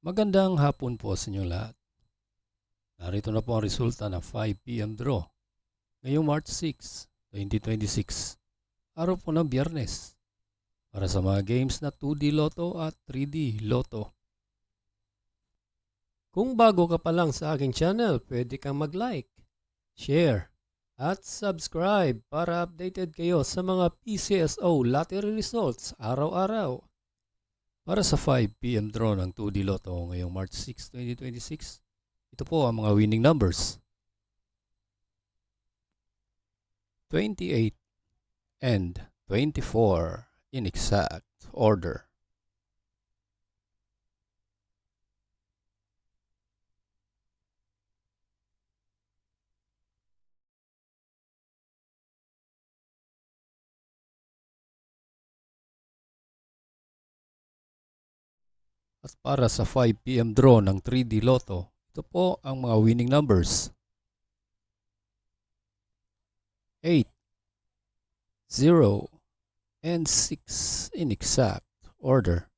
Magandang hapon po sa inyo lahat. Narito na po ang resulta ng 5 p.m. draw ngayong March 6, 2026, araw po ng Biyernes, para sa mga games na 2D Lotto at 3D Lotto. Kung bago ka pa lang sa aking channel, pwede kang mag-like, share, at subscribe para updated kayo sa mga PCSO lottery results araw-araw. Para sa 5 p.m. draw ng 2D Lotto ngayong March 6, 2026, ito po ang mga winning numbers. 28 and 24 in exact order. At para sa 5 p.m. draw ng 3D Lotto, ito po ang mga winning numbers. 8, 0, and 6 in exact order.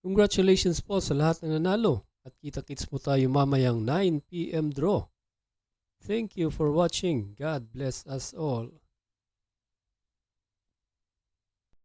Congratulations po sa lahat ng nanalo at kita-kits mo tayo mamayang 9 p.m. draw. Thank you for watching. God bless us all.